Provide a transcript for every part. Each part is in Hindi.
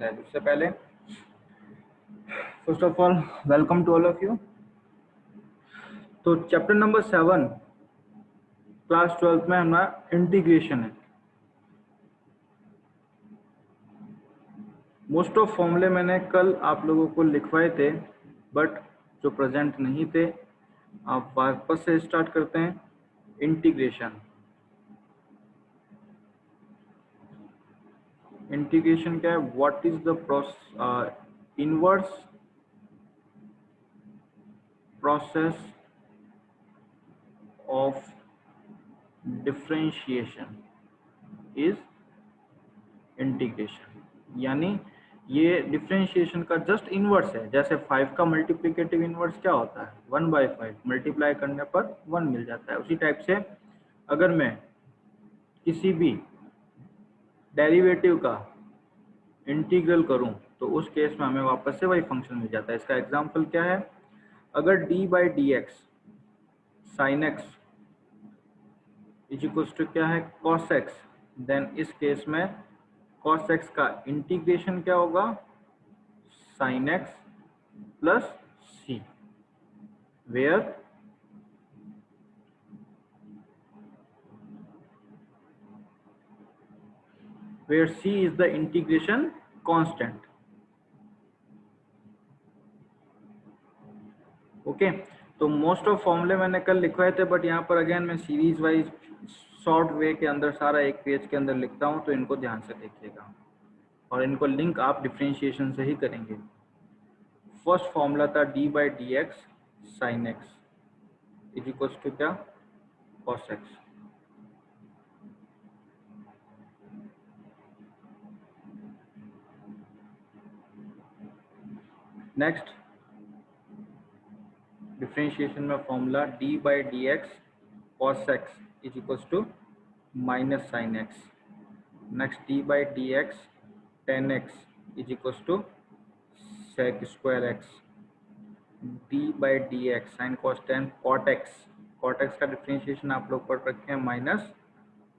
एक्सरसाइज। उससे पहले first of all welcome to all of you. तो चैप्टर नंबर 7 क्लास 12 में हमारा इंटीग्रेशन है। मोस्ट ऑफ फॉर्मूले मैंने कल आप लोगों को लिखवाए थे, बट जो प्रेजेंट नहीं थे, आप वापस से स्टार्ट करते हैं। इंटीग्रेशन इंटीग्रेशन क्या है? What is the inverse process of differentiation is integration. यानी ये डिफरेंशिएशन का जस्ट इनवर्स है। जैसे 5 का मल्टीप्लिकेटिव इनवर्स क्या होता है? 1/5 मल्टीप्लाई करने पर 1 मिल जाता है। उसी टाइप से अगर मैं किसी भी डेरिवेटिव का इंटीग्रल करूं तो उस केस में हमें वापस से वही फंक्शन मिल जाता है। इसका एग्जांपल क्या है? अगर d/dx sin x is equal to क्या है? cos x, देन इस केस में cos x का इंटीग्रेशन क्या होगा? sin x plus c, where c is the integration constant। Okay, तो मोस्ट ऑफ फॉर्मूले मैंने कल लिखवाए थे, बट यहाँ पर अगेन मैं सीरीज वाइज शॉर्ट वे के अंदर सारा एक पेज के अंदर लिखता हूँ, तो इनको ध्यान से देखिएगा और इनको लिंक आप डिफरेंशिएशन से ही करेंगे। फर्स्ट फॉर्मूला था d/dx sin x is equal to क्या? cos x। नेक्स्ट डिफरेंशिएशन में formula d/dx cos x is equal to minus sin x। Next d/dx tan x is equal to sec square x। d/dx sin cos tan cot x का डिफरेंशिएशन आप लोग पढ़ रखे हैं minus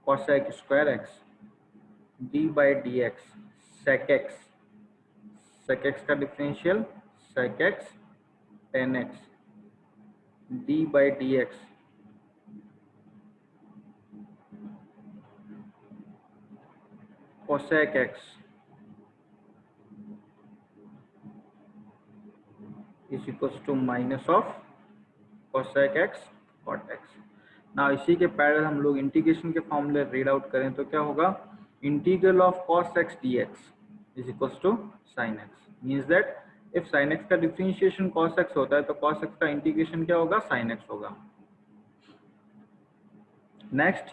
cosec square x। d/dx sec x का differential sec x tan x। d/dx cosec x is equal to minus of cosec x cot x। ना इसी के पैरेलल हम लोग इंटीग्रेशन के फॉर्मूले रीड आउट करें तो क्या होगा? Integral of cos x dx is equal to sin x। Means that if sin x का डिफरेंशिएशन cos x होता है तो cos x का इंटीग्रेशन क्या होगा? sin x होगा। नेक्स्ट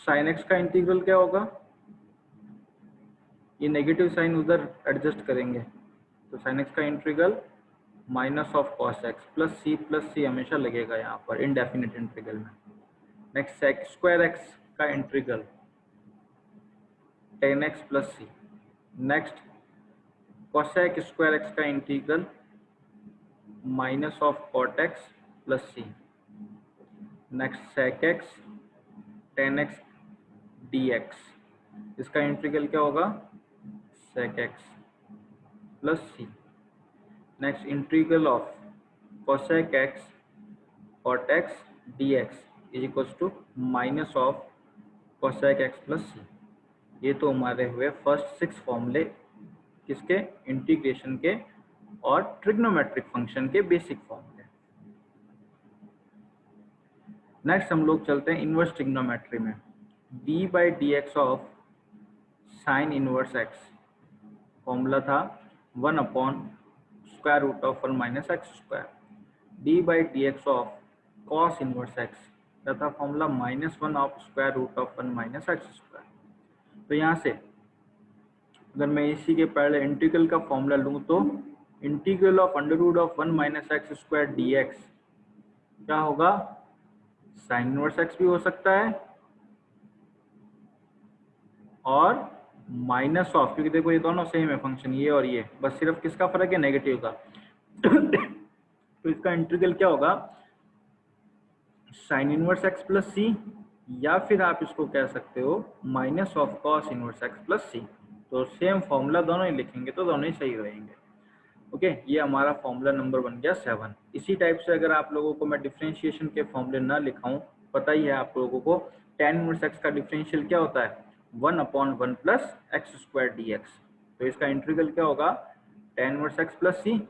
sin x का इंटीग्रल क्या होगा? ये नेगेटिव साइन उधर एडजस्ट करेंगे, तो sin x का integral minus of cos x plus c हमेशा लगेगा यहाँ पर इनडेफिनिट इंटीग्रल में। नेक्स्ट sec स्क्वायर x का integral tan x plus c। Next cosec square x का integral minus of cot x plus c। Next sec x tan x dx, इसका इंटीग्रल क्या होगा? sec x plus c। Next integral of cosec x cot x dx is equal to minus of cosec x plus c। ये तो हमारे हुए फर्स्ट 6 फॉर्मूले किसके? इंटीग्रेशन के और ट्रिग्नोमेट्रिक फंक्शन के बेसिक फॉर्मूले। नेक्स्ट हम लोग चलते हैं इनवर्स ट्रिग्नोमेट्री में। d/dx of sine inverse x formula था 1/√1 minus x²। d/dx of cos inverse x तथा फॉर्मूला -1/√1 माइनस x²। तो यहाँ से अगर मैं इसी के पहले इंटीग्रल का फॉर्मूला लूँ तो integral of √1 minus x² dx क्या होगा? साइन इनवर्स x भी हो सकता है और माइनस ऑफ, क्योंकि देखो ये दोनों सेम है फंक्शन, ये और ये, बस सिर्फ किसका फर्क है? नेगेटिव का। तो इसका इंटीग्रल क्या होगा? Sine inverse x plus C, या फिर आप इसको कह सकते हो minus of cos inverse x plus C. तो सेम फॉर्मूला दोनों ही लिखेंगे तो दोनों ही सही रहेंगे। ओके, ये हमारा फॉर्मूला नंबर बन गया 7। इसी टाइप से अगर आप लोगों को मैं डिफरेंशिएशन के फॉर्मूले ना लिखाऊं, पता ही है आप लोगों को tan इनवर्स एक्स का डिफरेंशियल क्या होता है, 1/1 plus x square d x. तो इसका इंटीग्रल क्या होगा, tan इनवर्स एक्स प्लस सी।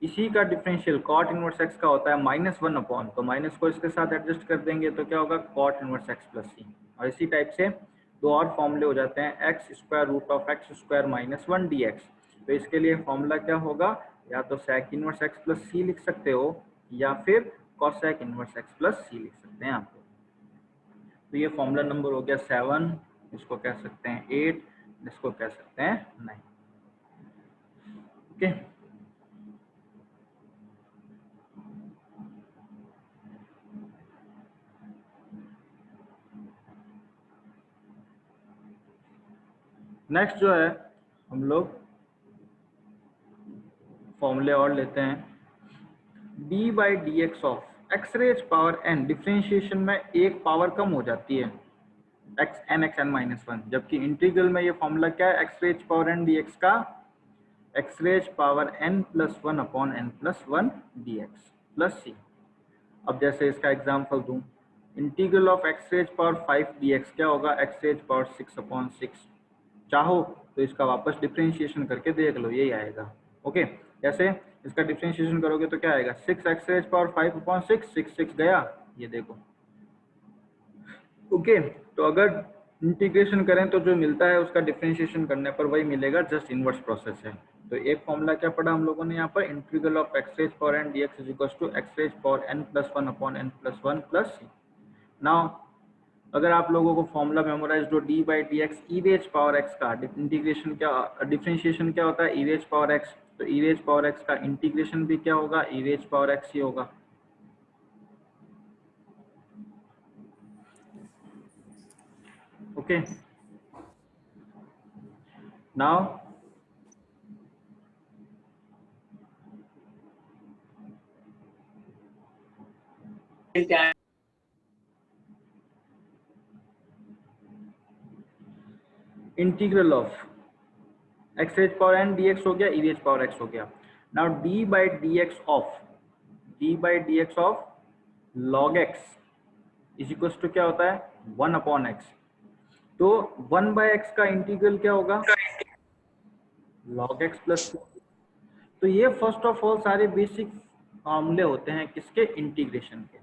इसी का डिफरेंशियल cot इनवर्स एक्स का होता है -1 तो माइनस को इसके साथ एडजस्ट कर देंगे तो क्या होगा cot इनवर्स एक्स प्लस सी। और इसी टाइप से दो और फॉर्मूले हो जाते हैं, x square root of x square minus 1 d x. तो इसके लिए फॉर्मूला क्या होगा, या तो sec inverse x plus c लिख सकते हो या फिर cosec inverse x plus c लिख सकते हैं आप लोग। तो ये फॉर्मूला नंबर हो गया 7, इसको कह सकते हैं 8, इसको कह सकते हैं 9। ओके, नेक्स्ट जो है हम लोग फॉर्मूले और लेते हैं। D by d x of x raise power n, differentiation में एक पावर कम हो जाती है एक्स एन माइनस 1, जबकि इंटीग्रल में ये फॉर्मूला क्या है, x raise power n d x का x raise power n plus 1/n+1 d x plus सी। अब जैसे इसका एग्जाम्पल दूं, integral of x raise power 5 d x क्या होगा, एक्स रेज पावर 6/6। चाहो तो इसका वापस डिफरेंशिएशन करके देख लो, यही आएगा। ओके, कैसे, इसका डिफरेंशिएशन करोगे तो क्या आएगा, 6 एक्स रेज पावर 5/6, 6 गया, ये देखो। ओके, तो अगर इंटीग्रेशन करें तो जो मिलता है उसका डिफरेंशिएशन करने पर वही मिलेगा, जस्ट इनवर्स प्रोसेस है। तो एक फॉर्मूला क्या पढ़ा हम लोगों ने यहाँ पर, integral of x raise power n d x is equal to x raise power n plus 1/n+1 plus c. Now अगर आप लोगों को फॉर्मूला मेमोराइज हो, d by d x e raise power x का इंटीग्रेशन क्या, डिफरेंशिएशन क्या होता है, ई रेज पावर एक्स। तो ई रेज पावर एक्स का इंटीग्रेशन भी क्या होगा, ई रेज पावर एक्स ही होगा। Okay, now integral of x raise power n d x हो गया, ई रेज पावर एक्स हो गया। Now d by d x of log x is equal to क्या होता है, 1/x। तो 1/x का इंटीग्रल क्या होगा, log x प्लस। तो ये फर्स्ट ऑफ ऑल सारे बेसिक फॉर्मूले होते हैं किसके, इंटीग्रेशन के।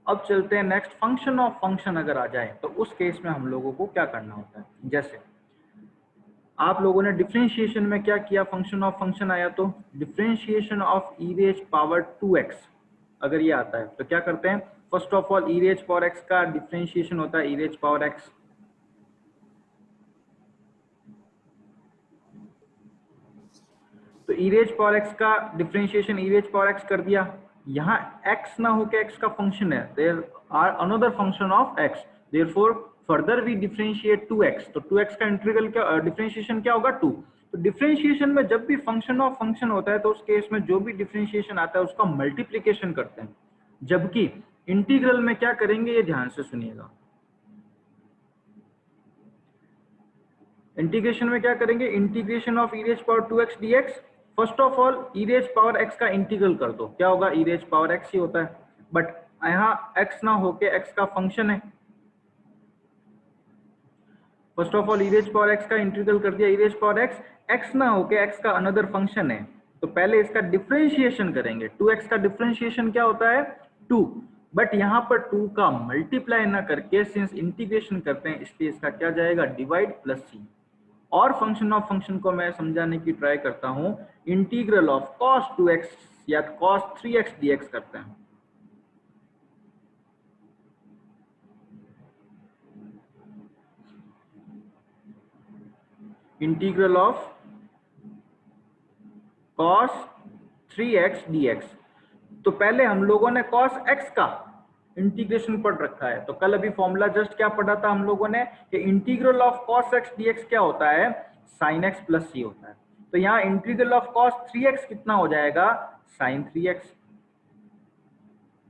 अब चलते हैं नेक्स्ट, फंक्शन ऑफ फंक्शन अगर आ जाए तो उस केस में हम लोगों को क्या करना होता है। जैसे आप लोगों ने डिफरेंशिएशन में क्या किया, फंक्शन ऑफ फंक्शन आया तो differentiation of e raise power 2x अगर ये आता है तो क्या करते हैं, first of all e raise power x का डिफरेंशिएशन होता है ई रेज पावर x। तो ई रेज पावर x का differentiation e raise power x कर दिया, यहाँ x ना होके x का फंक्शन है, there are another function of x, therefore further we differentiate 2x। तो 2x का इंटीग्रल क्या, डिफरेंशिएशन क्या होगा 2। तो डिफरेंशिएशन में जब भी फंक्शन ऑफ फंक्शन होता है तो उस केस में जो भी डिफरेंशिएशन आता है उसका मल्टीप्लीकेशन करते हैं, जबकि इंटीग्रल में क्या करेंगे, ये ध्यान से सुनिएगा। इंटीग्रेशन में क्या करेंगे, integration of e raise power 2x dx, first of all e raise power x का इंटीग्रल कर दो, क्या होगा, ई रेज पावर x ही होता है, बट यहाँ x ना होके x का फंक्शन है। First of all e raise power x का इंटीग्रल कर दिया, ई रेज पावर x ना होके x का अनदर फंक्शन है, तो पहले इसका डिफरेंशिएशन करेंगे। 2x का डिफरेंशिएशन क्या होता है 2, बट यहाँ पर 2 का मल्टीप्लाई ना करके सिंस इंटीग्रेशन करते हैं इसलिए इसका क्या जाएगा, डिवाइड प्लस सी। और फंक्शन ऑफ फंक्शन को मैं समझाने की ट्राई करता हूं, इंटीग्रल ऑफ cos 2x या cos 3x dx करते हैं। Integral of cos 3x dx, तो पहले हम लोगों ने cos x का इंटीग्रेशन पढ़ रखा है, तो कल अभी फॉर्मूला जस्ट क्या पढ़ा था हम लोगों ने कि integral of cos x dx क्या होता है, sin x प्लस c होता है। तो यहाँ इंटीग्रल ऑफ cos 3x कितना हो जाएगा, sin 3x।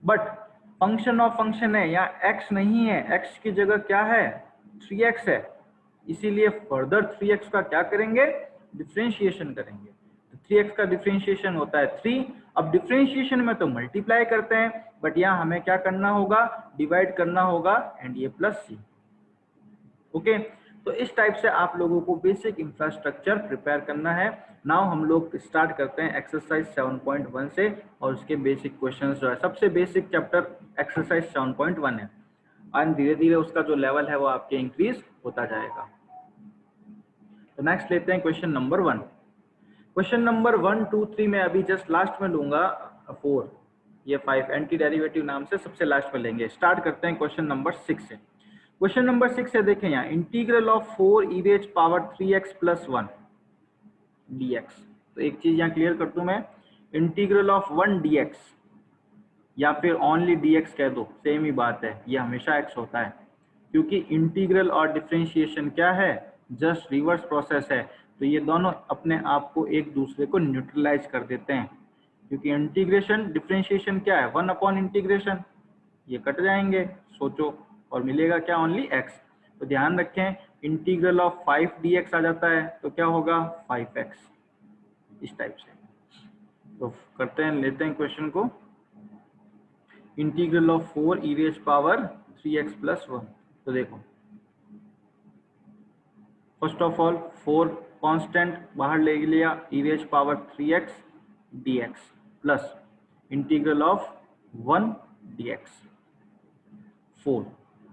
But function of function है, यहाँ x नहीं है, x की जगह क्या है 3x है, इसीलिए फर्दर 3x का क्या करेंगे डिफरेंशिएशन करेंगे। तो 3x का डिफरेंशिएशन होता है 3। अब डिफरेंशिएशन में तो मल्टीप्लाई करते हैं, बट यहाँ हमें क्या करना होगा डिवाइड करना होगा, एंड ये प्लस सी। ओके, तो इस टाइप से आप लोगों को बेसिक इंफ्रास्ट्रक्चर प्रिपेयर करना है। नाउ हम लोग स्टार्ट करते हैं एक्सरसाइज 7.1 से, और उसके बेसिक क्वेश्चंस जो है, सबसे बेसिक चैप्टर एक्सरसाइज 7.1 है, और धीरे धीरे उसका जो लेवल है वो आपके इंक्रीज होता जाएगा। तो नेक्स्ट लेते हैं क्वेश्चन नंबर 1। क्वेश्चन नंबर 1, 2, 3 में अभी जस्ट लास्ट में लूंगा 4, ये 5 एंटी डेरिवेटिव नाम से सबसे लास्ट में लेंगे। स्टार्ट करते हैं क्वेश्चन नंबर 6 से। क्वेश्चन नंबर 6 है, देखें यहाँ integral of 4 e raise power 3x plus 1 dx। तो एक चीज यहाँ क्लियर कर दूं मैं, इंटीग्रल ऑफ 1 dx या फिर ओनली dx कह दो, सेम ही बात है, ये हमेशा x होता है, क्योंकि इंटीग्रल और डिफरेंशिएशन क्या है जस्ट रिवर्स प्रोसेस है। तो ये दोनों अपने आप को एक दूसरे को न्यूट्रलाइज कर देते हैं, क्योंकि इंटीग्रेशन डिफरेंशिएशन क्या है 1 अपॉन इंटीग्रेशन, ये कट जाएंगे सोचो, और मिलेगा क्या ओनली x। तो ध्यान रखें इंटीग्रल ऑफ 5 dx आ जाता है तो क्या होगा 5x, इस टाइप से। तो करते हैं, लेते हैं क्वेश्चन को, integral of 4 e raise power 3x plus 1। तो देखो फर्स्ट ऑफ ऑल 4 कांस्टेंट बाहर ले लिया, e raise power 3x dx plus integral of 1 dx 4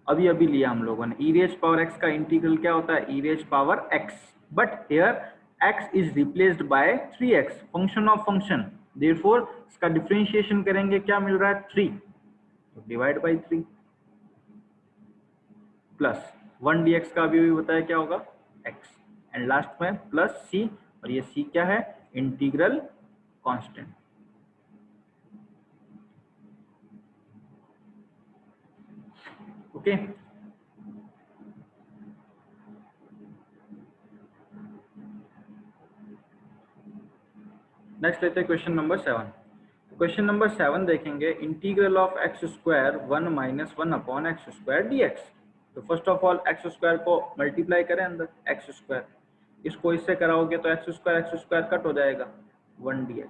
अभी अभी लिया हम लोगों ने। e रेज पावर x का इंटीग्रल क्या होता है e raise power x, but here x is replaced by 3x, function of function, therefore इसका डिफरेंशिएशन करेंगे, क्या मिल रहा है 3, तो डिवाइड बाय 3 प्लस 1 dx का अभी बताया क्या होगा x, एंड लास्ट में प्लस c, और ये c क्या है इंटीग्रल कांस्टेंट। ओके, नेक्स्ट लेते हैं क्वेश्चन नंबर 7। क्वेश्चन नंबर 7 देखेंगे, integral of x square 1 minus 1 upon x square dx। तो first of all x square को मल्टीप्लाई करें अंदर एक्स स्क्वायर, इसको इससे कराओगे तो एक्स स्क्वायर कट हो जाएगा 1 dx।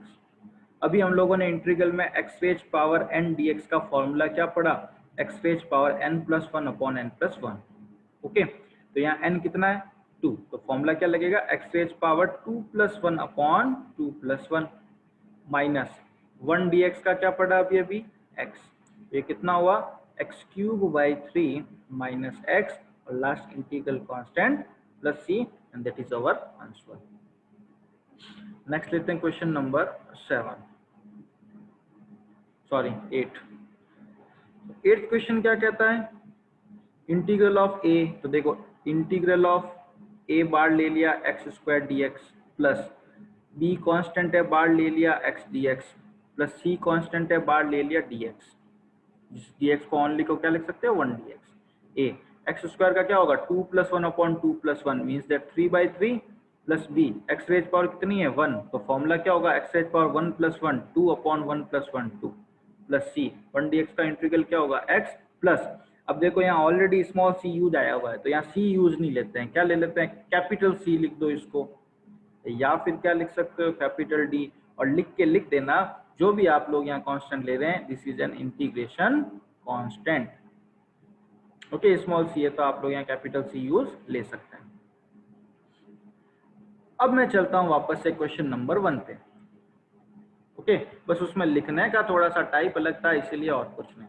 अभी हम लोगों ने इंटीग्रल में x raise power n dx का फॉर्मूला क्या पढ़ा, x raise power n plus 1 upon n plus 1। Okay, तो यहाँ n कितना है 2, तो फॉर्मूला क्या लगेगा x raise power 2 plus 1 upon 2 plus 1 minus 1 dx का क्या पढ़ा अभी x, ये कितना हुआ x cube by 3 minus x, और last integral constant plus c, and that is our answer. Next लेते हैं क्वेश्चन नंबर 8। एट्थ क्वेश्चन क्या कहता है, इंटीग्रल ऑफ a, तो देखो इंटीग्रल ऑफ a बार ले लिया x square dx plus b constant है बार ले लिया x dx plus c constant है बार ले लिया dx, जिस dx को ओनली को क्या लिख सकते हो 1 dx। a एक्स स्क्वायर का क्या होगा 2 plus 1 upon 2 plus 1 means that 3 by 3 plus b x raise power कितनी है 1, तो फॉर्मूला क्या होगा x raise power 1 plus 1 2 upon 1 plus 1 2 plus c 1 dx का इंटीग्रल क्या होगा x प्लस, अब देखो यहाँ ऑलरेडी स्मॉल c यूज आया हुआ है, तो यहाँ c यूज नहीं लेते हैं, क्या ले लेते हैं कैपिटल C लिख दो इसको, या फिर क्या लिख सकते हो कैपिटल D, और लिख देना जो भी आप लोग यहाँ कांस्टेंट ले रहे हैं, this is an integration constant. Okay, small c है तो आप लोग यहाँ कैपिटल C यूज ले सकते हैं। अब मैं चलता हूँ वापस से क्वेश्चन नंबर 1 पे। ओके, बस उसमें लिखने का थोड़ा सा टाइप अलग था इसीलिए, और कुछ नहीं।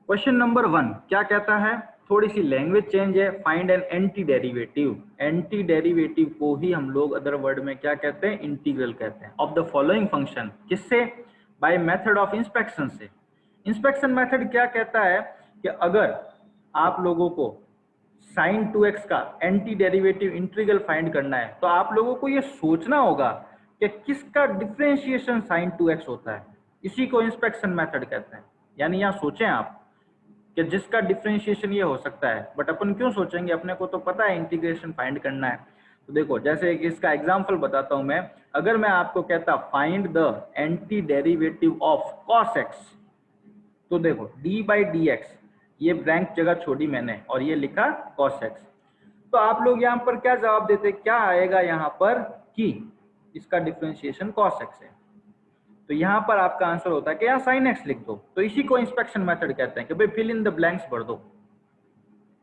क्वेश्चन नंबर 1 क्या कहता है, थोड़ी सी लैंग्वेज चेंज है, find an anti derivative. Anti derivative को ही हम लोग अदर वर्ड में क्या कहते हैं इंटीग्रल कहते हैं, ऑफ द फॉलोइंग फंक्शन, किससे बाय मेथड ऑफ इंस्पेक्शन से। इंस्पेक्शन मेथड क्या कहता है कि अगर आप लोगों को sin 2x का एंटी डेरिवेटिव इंटीग्रल फाइंड करना है, तो आप लोगों को ये सोचना होगा कि किसका डिफरेंशिएशन sin 2x होता है, इसी को इंस्पेक्शन मेथड कहते हैं। यानी यहाँ सोचें आप कि जिसका डिफरेंशिएशन ये हो सकता है, बट अपन क्यों सोचेंगे, अपने को तो पता है इंटीग्रेशन फाइंड करना है। तो देखो जैसे इसका एग्जांपल बताता हूं मैं, अगर मैं आपको कहता find the anti derivative of cos x, तो देखो डी बाई डी एक्स, ये ब्लैंक जगह छोड़ी मैंने और ये लिखा cos x। तो आप लोग यहाँ पर क्या जवाब देते, क्या आएगा यहाँ पर कि इसका डिफरेंशिएशन cos x है। तो यहाँ पर आपका आंसर होता है कि यहाँ sin x लिख दो। तो इसी को इंस्पेक्शन मेथड कहते हैं कि भाई फिल इन द ब्लैंक्स भर दो।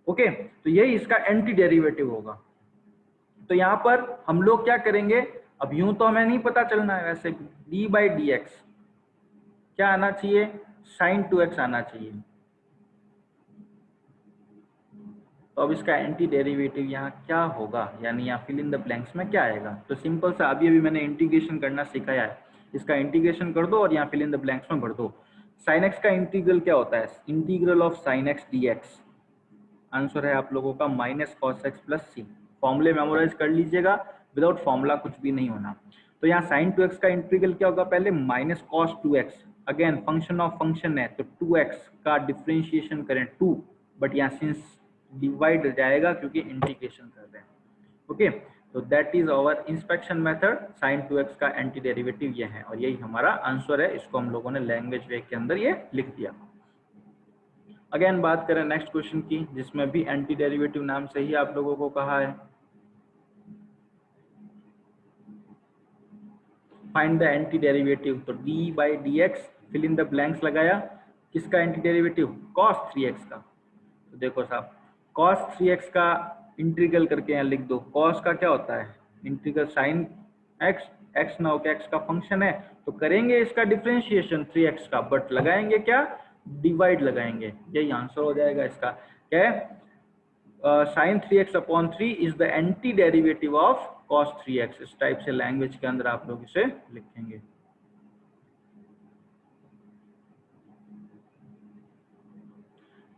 ओके, तो यही इसका एंटी डेरिवेटिव होगा। तो यहाँ पर हम लोग क्या करेंगे, अब यूं तो हमें नहीं पता चलना है, वैसे डी बाई डी एक्स क्या आना चाहिए, sin 2x आना चाहिए। तो अब इसका एंटी डेरिवेटिव यहाँ क्या होगा, यानी यहाँ फिल इन द ब्लैंक्स में क्या आएगा। तो सिंपल सा अभी मैंने इंटीग्रेशन करना सिखाया है, इसका इंटीग्रेशन कर दो और यहाँ फिल इन द ब्लैंक्स में भर दो। sin x का इंटीग्रल क्या होता है, integral of sin x dx। Answer है आप लोगों का माइनस cos x प्लस सी। फॉर्मूले मेमोराइज कर लीजिएगा, विदाउट फॉर्मूला कुछ भी नहीं होना। तो यहाँ sin 2x का इंटीग्रल क्या होगा, पहले minus cos 2x, again function of function है तो 2x का डिफरेंशिएशन करें 2, बट यहाँ सिंस डिवाइड जाएगा क्योंकि इंटीग्रेशन कर रहे हैं। ओके, तो that is our inspection method, sin 2x का एंटी डेरिवेटिव ये है और यही हमारा आंसर है। इसको हम लोगों ने लैंग्वेज वे के अंदर ये लिख दिया। अगेन बात करें नेक्स्ट क्वेश्चन की, जिसमें भी एंटी डेरिवेटिव नाम से ही आप लोगों को कहा है। फाइंड द एंटी डेरिवेटिव, तो d by d x, fill in the blanks लगाया, किसका एंटी डेरिवेटिव, cos 3x का। तो देखो साहब cos 3x का इंटीग्रल करके यहाँ लिख दो। cos का क्या होता है, इंटीग्रल sin x, x ना होकर x का फंक्शन है, तो करेंगे इसका डिफरेंशिएशन 3x का, बट लगाएंगे क्या, डिवाइड लगाएंगे। यही आंसर हो जाएगा इसका। क्या है, sin 3x upon 3 is the anti derivative of cos 3x। इस टाइप से लैंग्वेज के अंदर आप लोग इसे लिखेंगे।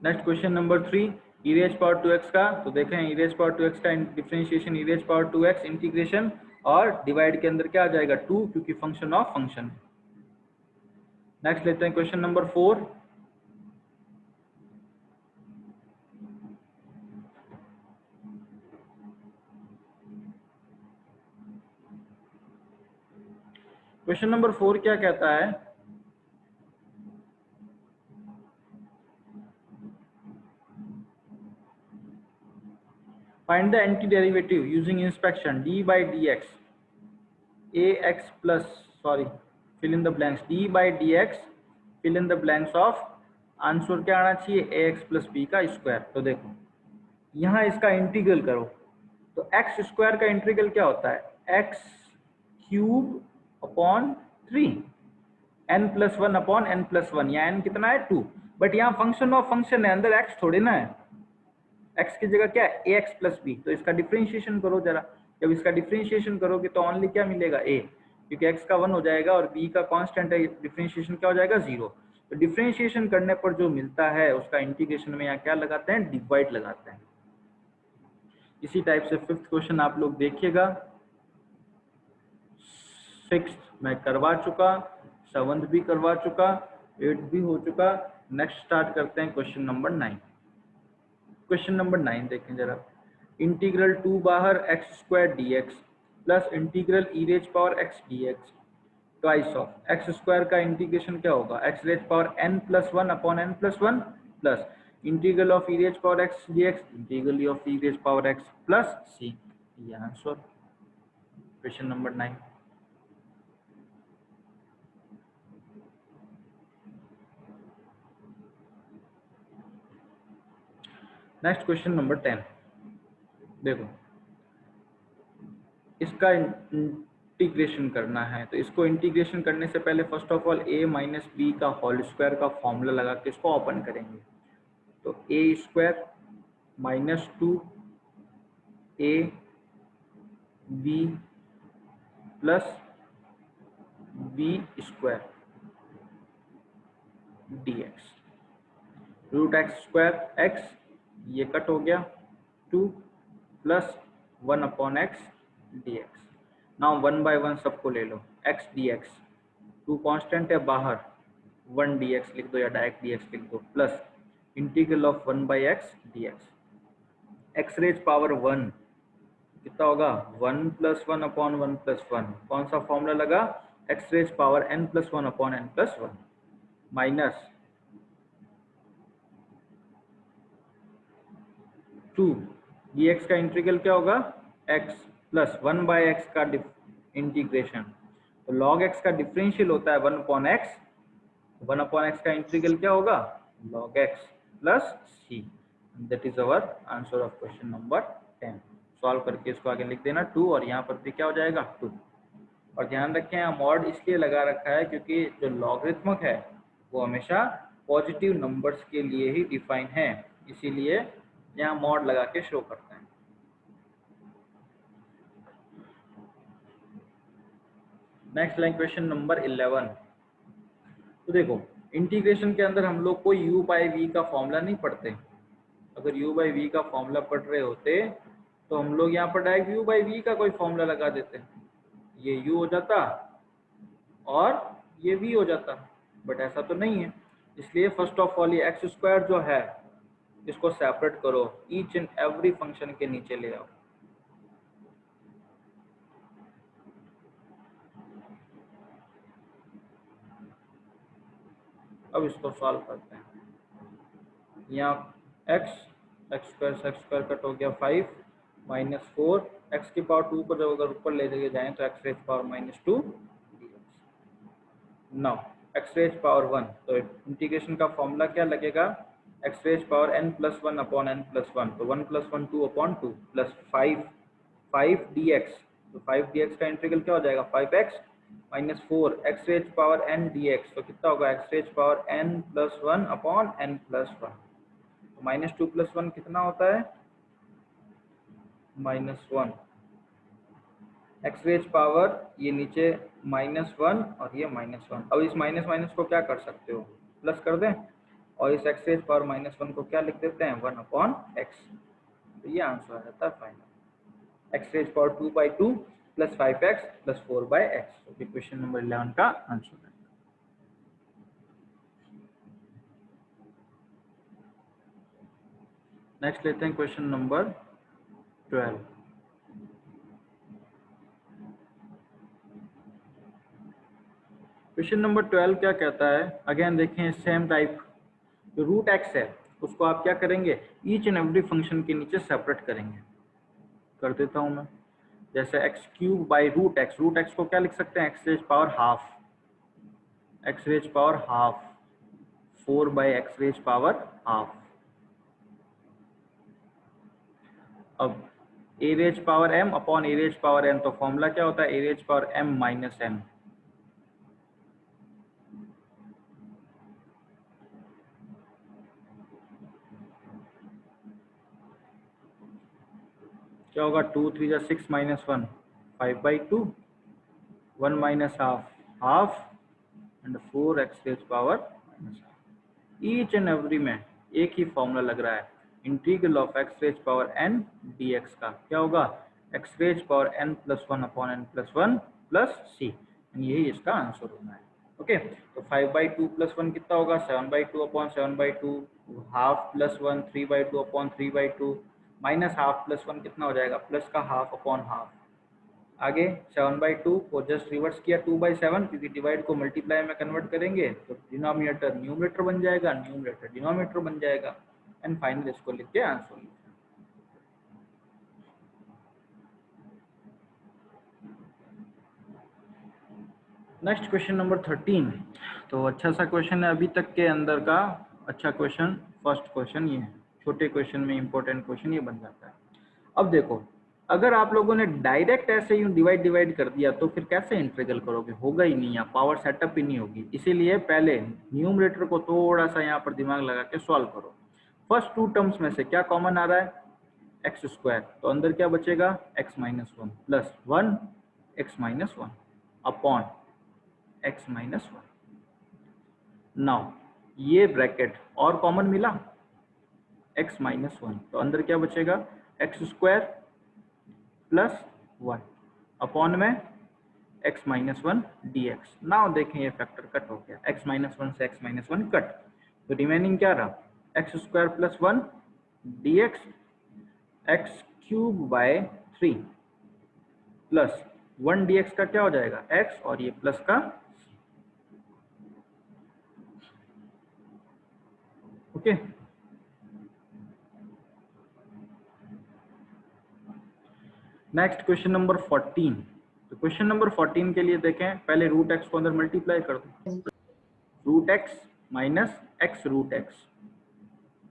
Next question number 3, e raise power 2x का। तो देखें e रेज पावर 2x का differentiation e raise power 2x integration, और डिवाइड के अंदर क्या आ जाएगा 2, क्योंकि फंक्शन ऑफ फंक्शन है। नेक्स्ट लेते हैं क्वेश्चन नंबर 4। क्वेश्चन नंबर 4 क्या कहता है, find the anti derivative using inspection d by dx ax plus, sorry fill in the blanks, d by dx fill in the blanks of, answer क्या आना चाहिए ax प्लस b का स्क्वायर। तो देखो यहाँ इसका इंटीग्रल करो, तो x स्क्वायर का इंटीग्रल क्या होता है, x cube upon 3, n plus 1 upon n plus 1, यहाँ n कितना है 2, बट यहाँ फंक्शन ऑफ फंक्शन है, अंदर x थोड़े ना है, x की जगह क्या है ax प्लस b। तो इसका डिफरेंशिएशन करो जरा, जब इसका डिफरेंशिएशन करोगे तो ओनली क्या मिलेगा a, क्योंकि x का 1 हो जाएगा और b का कांस्टेंट है, डिफरेंशिएशन क्या हो जाएगा 0। तो डिफरेंशिएशन करने पर जो मिलता है उसका इंटीग्रेशन में यहाँ क्या लगाते हैं, डिवाइड लगाते हैं। इसी टाइप से 5th क्वेश्चन आप लोग देखिएगा। 6th मैं करवा चुका, 7th भी करवा चुका, 8th भी हो चुका। नेक्स्ट स्टार्ट करते हैं क्वेश्चन नंबर 9। क्वेश्चन नंबर 9 देखें जरा, इंटीग्रल 2 बाहर x square d x plus integral e raise power x d x twice of x square का इंटीग्रेशन क्या होगा, x raise power n plus 1 upon n plus 1 plus integral of e raise power x d x integral of e raise power x plus C. ये answer question number 9। Next question number 10, देखो इसका इंटीग्रेशन करना है, तो इसको इंटीग्रेशन करने से पहले first of all a minus b का होल स्क्वायर का फॉर्मूला लगा के इसको ओपन करेंगे। तो a square minus 2 a b plus b square dx, root x square x, ये कट हो गया 2 plus 1 upon x d x. Now 1 by 1 सबको ले लो, एक्स डी एक्स, 2 कॉन्स्टेंट है बाहर, 1 डी एक्स लिख दो या डायरेक्ट डी एक्स लिख दो, plus integral of 1 by x d x. X raise power 1 कितना होगा, 1 प्लस 1 अपॉन 1 प्लस 1, कौन सा फॉर्मूला लगा, x raise power n plus 1 upon n plus 1 minus 2 dx का इंटीग्रल क्या होगा x प्लस 1/x का इंटीग्रेशन। तो log x का डिफरेंशियल होता है 1/x, 1/x का इंटीग्रल क्या होगा log x plus c। That is our answer of question number 10। Solve करके इसको आगे लिख देना 2 और यहाँ पर भी क्या हो जाएगा 2। और ध्यान रखें यहाँ मॉड इसलिए लगा रखा है क्योंकि जो लॉगरिथमिक है वो हमेशा पॉजिटिव नंबर्स के लिए ही डिफाइन है, इसीलिए यहाँ मॉड लगा के शो करते हैं। Next line question number 11। तो देखो इंटीग्रेशन के अंदर हम लोग कोई u बाई वी का फॉर्मूला नहीं पढ़ते। अगर u बाई वी का फॉर्मूला पढ़ रहे होते तो हम लोग यहाँ पर डायरेक्ट u बाई वी का कोई फॉर्मूला लगा देते, ये u हो जाता और ये v हो जाता, बट ऐसा तो नहीं है। इसलिए फर्स्ट ऑफ ऑल ये एक्स स्क्वायर जो है इसको सेपरेट करो, ईच एंड एवरी फंक्शन के नीचे ले आओ। अब इसको सॉल्व करते हैं। यहाँ एक्स स्क्वायर कट हो गया 5 माइनस 4 एक्स की पावर 2 को जब अगर ऊपर ले लेके जाएं तो x raise power -2 now x raise power 1। तो इंटीग्रेशन का फॉर्मूला क्या लगेगा x raise power n plus 1 upon n plus 1। तो 1 प्लस 1 2 अपॉन 2 प्लस 5 dx। तो 5 dx का इंटीग्रल क्या हो जाएगा 5x minus 4 x raise power n dx। तो कितना होगा x raise power n plus 1 upon n plus 1। -2 plus 1 कितना होता है -1। एक्स रेज पावर ये नीचे -1 और ये -1। अब इस माइनस माइनस को क्या कर सकते हो प्लस कर दें, और इस एक्स रेज पावर -1 को क्या लिख देते हैं 1 अपॉन एक्स। तो ये आंसर आ जाता है final x raise power 2/2 plus 5x plus 4/x। तो क्वेश्चन नंबर 11 का आंसर है। नेक्स्ट लेते हैं क्वेश्चन नंबर 12। क्वेश्चन नंबर 12 क्या कहता है, अगेन देखें सेम टाइप। जो रूट एक्स है उसको आप क्या करेंगे ईच एंड एवरी फंक्शन के नीचे सेपरेट करेंगे। कर देता हूं मैं, जैसे x cube by root x को क्या लिख सकते हैं x raise power half, x raise power half 4 by x raise power half. अब a raise power m upon a raise power n, तो फॉर्मूला क्या होता है a raise power m minus n. क्या होगा 2 3 6 minus 1 5/2 1 minus half and 4 x raise power minus half. Each and every में एक ही फॉर्मूला लग रहा है integral of x raise power n dx का क्या होगा x raise power n plus 1 upon n plus 1 plus c. यही इसका आंसर होना है। ओके तो 5/2 प्लस 1 कितना होगा 7/2 upon 7/2 half plus 1 3/2 upon 3/2 minus half plus 1 कितना हो जाएगा प्लस का हाफ अपॉन हाफ। आगे 7/2 को जस्ट रिवर्स किया 2/7 क्योंकि डिवाइड को मल्टीप्लाई में कन्वर्ट करेंगे तो डिनोमिनेटर न्यूमरेटर बन जाएगा, न्यूमरेटर डिनोमिनेटर बन जाएगा। एंड फाइनल इसको लिख के आंसर लिखते हैं। Next question number 13। तो अच्छा सा क्वेश्चन है अभी तक के अंदर का अच्छा क्वेश्चन, फर्स्ट क्वेश्चन ये है। छोटे क्वेश्चन में इंपॉर्टेंट क्वेश्चन ये बन जाता है। अब देखो अगर आप लोगों ने डायरेक्ट ऐसे यूं डिवाइड कर दिया तो फिर कैसे इंटीग्रल करोगे, होगा ही नहीं, यहाँ पावर सेटअप ही नहीं होगी। इसीलिए पहले न्यूमरेटर को थोड़ा सा यहाँ पर दिमाग लगा के सॉल्व करो। फर्स्ट टू टर्म्स में से क्या कॉमन आ रहा है एक्स स्क्वायर, तो अंदर क्या बचेगा x minus 1 plus 1 x minus 1 upon x minus 1। Now ये ब्रैकेट और कॉमन मिला एक्स माइनस 1, तो अंदर क्या बचेगा एक्स स्क्वायर प्लस 1 अपॉन में एक्स माइनस 1 dx। नाउ देखें ये फैक्टर कट हो गया, एक्स माइनस 1 से एक्स माइनस 1 कट, तो रिमेनिंग क्या रहा x square plus 1 dx x cube by 3 plus 1 dx का क्या हो जाएगा x और ये प्लस का ओके। Next question number 14। तो क्वेश्चन नंबर 14 के लिए देखें, पहले रूट एक्स को अंदर मल्टीप्लाई कर दो, root x minus x root x.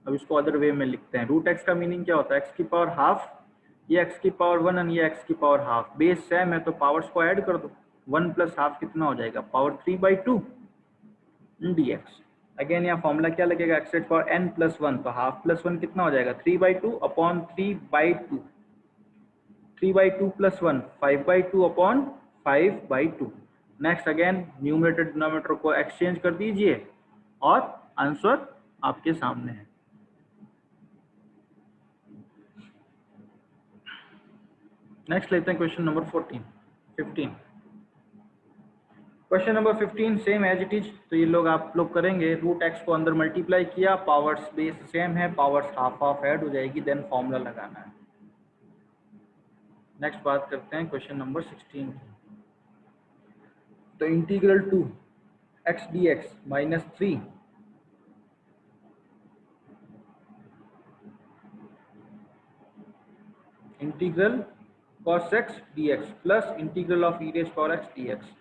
अब इसको अदर वे में लिखते हैं। रूट एक्स का मीनिंग क्या होता है? एक्स की पावर हाफ, ये एक्स की पावर 1 और ये एक्स की पावर हाफ। बेस सेम है तो पावर्स को ऐड कर दो। 1 प्लस हाफ कितना हो जाएगा? Power 3/2 dx। अगेन यहाँ फॉर्मूला क्या लगेगा? X raise power n plus 1, तो हाफ प्लस 1 कितना हो जाएगा? 3/2 upon 3/2। 3/2 plus 1 5/2 upon 5/2। Next again numerator denominator को एक्सचेंज कर दीजिए और आंसर आपके सामने है। नेक्स्ट लेते हैं question number 15। Question number 15 same as it is. तो ये लोग आप लोग करेंगे, रूट एक्स को अंदर मल्टीप्लाई किया, पावर्स बेस सेम है, पावर्स हाफ हाफ ऐड हो जाएगी, देन फॉर्मूला लगाना है। नेक्स्ट बात करते हैं क्वेश्चन नंबर 16 की। तो integral two x d x minus 3 integral cos x d x plus integral of e raise power x d x.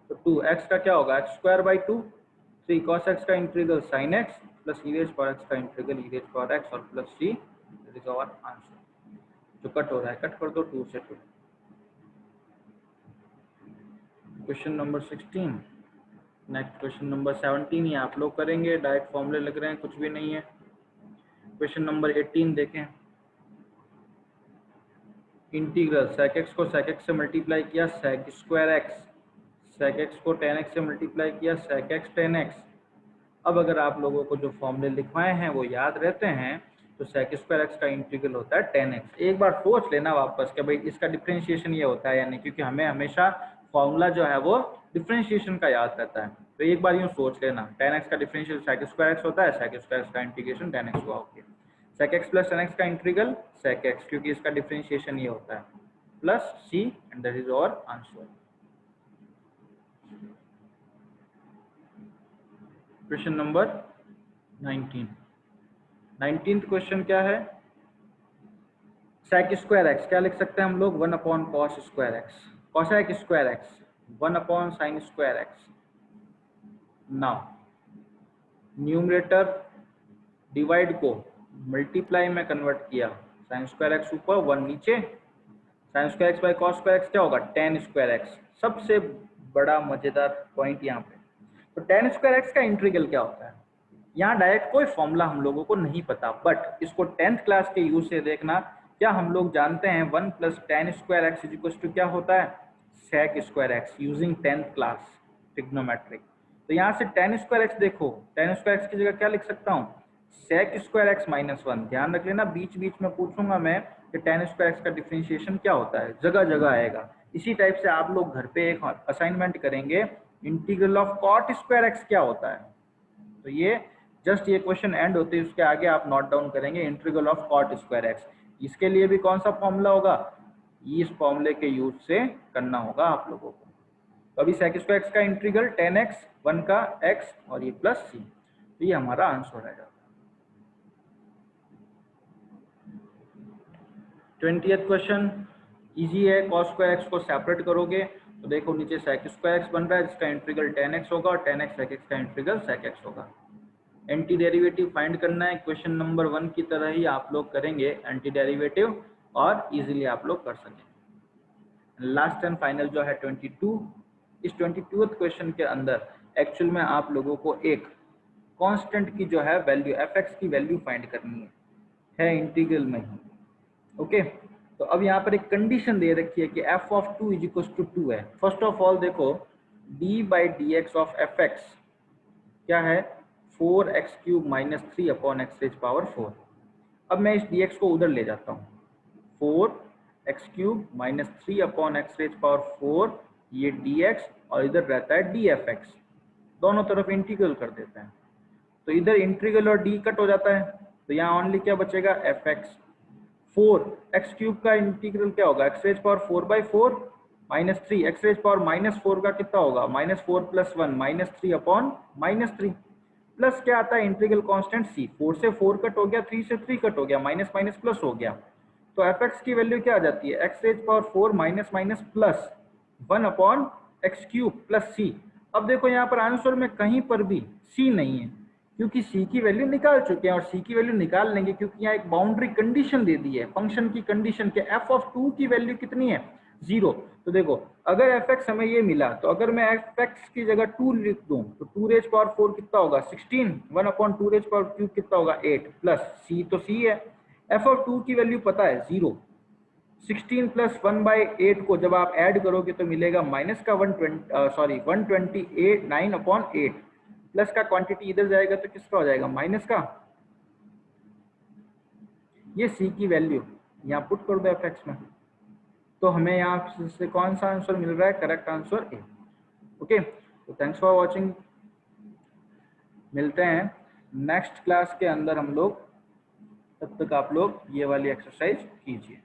तो 2x का क्या होगा? X square by 2, 3 cos x का integral sine x plus e raise power x का integral e raise power x और plus c। That is our answer. जो कट हो रहा है कट कर दो 2 से 2। Question number 16। Next question number 17 ये आप लोग करेंगे, डायरेक्ट फॉर्मूले लग रहे हैं, कुछ भी नहीं है। क्वेश्चन नंबर 18 देखें। इंटीग्रल sec x को sec x से मल्टीप्लाई किया sec square x, sec x को tan x से मल्टीप्लाई किया sec x tan x। अब अगर आप लोगों को जो फॉर्मूले लिखवाए हैं वो याद रहते हैं तो sec स्क्वायर एक्स का इंटीग्रल होता है tan x। एक बार सोच लेना वापस कि भाई इसका डिफरेंशिएशन ये होता है या नहीं, क्योंकि हमें हमेशा फॉर्मूला जो है वो डिफरेंशिएशन का याद रहता है। तो एक बार यूँ सोच लेना, tan x का डिफरेंशियल sec स्क्वायर एक्स होता है, sec स्क्वायर एक्स का इंटीग्रेशन tan x हुआ। Okay, sec x plus tan x का इंटीग्रल sec x, क्योंकि इसका डिफरेंशिएशन ये होता है, plus c and that is our answer. Question number 19th question क्या है? sec स्क्वायर एक्स क्या लिख सकते हैं हम लोग? 1 upon cos square x, cosec square x 1 upon sin square x. Now numerator divide को मल्टीप्लाई में कन्वर्ट किया, sin स्क्वायर एक्स ऊपर 1 नीचे, sin square x by cos square x क्या होगा? tan square x. सबसे बड़ा मजेदार पॉइंट यहाँ पे, तो tan स्क्वायर एक्स का इंटीग्रल क्या होता है? यहाँ डायरेक्ट कोई फॉर्मूला हम लोगों को नहीं पता, बट इसको 10th क्लास के यूज से देखना। क्या हम लोग जानते हैं 1 plus tan square x is equal to क्या होता है? sec square x, using 10th class trigonometric. तो यहाँ से tan स्क्वायर एक्स देखो, tan स्क्वायर एक्स की जगह क्या लिख सकता हूँ? sec square x minus 1। ध्यान रख लेना, बीच बीच में पूछूंगा मैं कि tan स्क्वायर एक्स का डिफरेंशिएशन क्या होता है, जगह जगह आएगा। इसी टाइप से आप लोग घर पे एक असाइनमेंट करेंगे, integral of cot square x क्या होता है। तो ये जस्ट ये क्वेश्चन एंड होते हैं, उसके आगे आप नोट डाउन करेंगे integral of cot square x. इसके लिए भी कौन सा फॉर्मूला होगा? इस फॉर्मूले के यूज से करना होगा आप लोगों को। तो अभी sec स्क्वायर एक्स का इंटीग्रल tan x, 1 का x और ये प्लस c, तो ये हमारा आंसर रहेगा। 20th क्वेश्चन इजी है। cos स्क्वायर एक्स को सेपरेट करोगे तो देखो नीचे sec स्क्वायर एक्स बन रहा है, जिसका इंटीग्रल tan x होगा, और tan x sec x का इंटीग्रल sec x होगा। एंटी डेरिवेटिव फाइंड करना है। क्वेश्चन नंबर 1 की तरह ही आप लोग करेंगे एंटी डेरिवेटिव, और इजीली आप लोग कर सकेंगे। लास्ट एंड फाइनल जो है 22। इस 22th क्वेश्चन के अंदर एक्चुअल में आप लोगों को एक कांस्टेंट की जो है वैल्यू fx की वैल्यू फाइंड करनी है इंटीग्रल में ही। ओके, तो अब यहाँ पर एक कंडीशन दे रखी है कि f of 2 is equal to 2 है। फर्स्ट ऑफ ऑल देखो d by d x of fx क्या है? 4x cube minus 3 upon x raise power 4। अब मैं इस dx को उधर ले जाता हूँ, 4x cube minus 3 upon x raise power 4, ये dx, और इधर रहता है dfx। दोनों तरफ इंटीग्रल कर देते हैं, तो इधर इंटीग्रल और d कट हो जाता है, तो यहाँ ओनली क्या बचेगा? fx। 4x क्यूब का इंटीग्रल क्या होगा? X raise power 4/4 minus 3, x raise power minus 4 का कितना होगा? -4 प्लस 1 -3 अपॉन -3, प्लस क्या आता है? Integral constant c। 4 से 4 कट हो गया, 3 से 3 कट हो गया, माइनस माइनस प्लस हो गया, तो एफ एक्स की वैल्यू क्या आ जाती है, x raise power 4 minus minus plus 1 upon x cube plus सी। अब देखो यहाँ पर आंसर में कहीं पर भी सी नहीं है, क्योंकि सी की वैल्यू निकाल चुके हैं और सी की वैल्यू निकाल लेंगे, क्योंकि यहाँ एक बाउंड्री कंडीशन दे दी है, फंक्शन की कंडीशन के एफ ऑफ 2 की वैल्यू कितनी है, 0। तो देखो अगर एफ एक्स हमें ये मिला, तो अगर मैं एफ एक्स की जगह 2 लिख दूं तो 2 रेज पावर 4 कितना होगा 16, 1 अपॉन 2 रेज पावर क्यूब कितना होगा 8 प्लस सी, तो सी है। एफ ऑफ 2 की वैल्यू पता है 0। 16 प्लस 1/8 को जब आप ऐड करोगे तो मिलेगा माइनस का 128 9 अपॉन 8, प्लस का क्वांटिटी इधर जाएगा तो किसका हो जाएगा, माइनस का। ये सी की वैल्यू यहाँ पुट कर दो एफ एक्स में, तो हमें यहाँ से कौन सा आंसर मिल रहा है, करेक्ट आंसर ए। ओके, तो थैंक्स फॉर वॉचिंग, मिलते हैं नेक्स्ट क्लास के अंदर हम लोग, तब तक आप लोग ये वाली एक्सरसाइज कीजिए।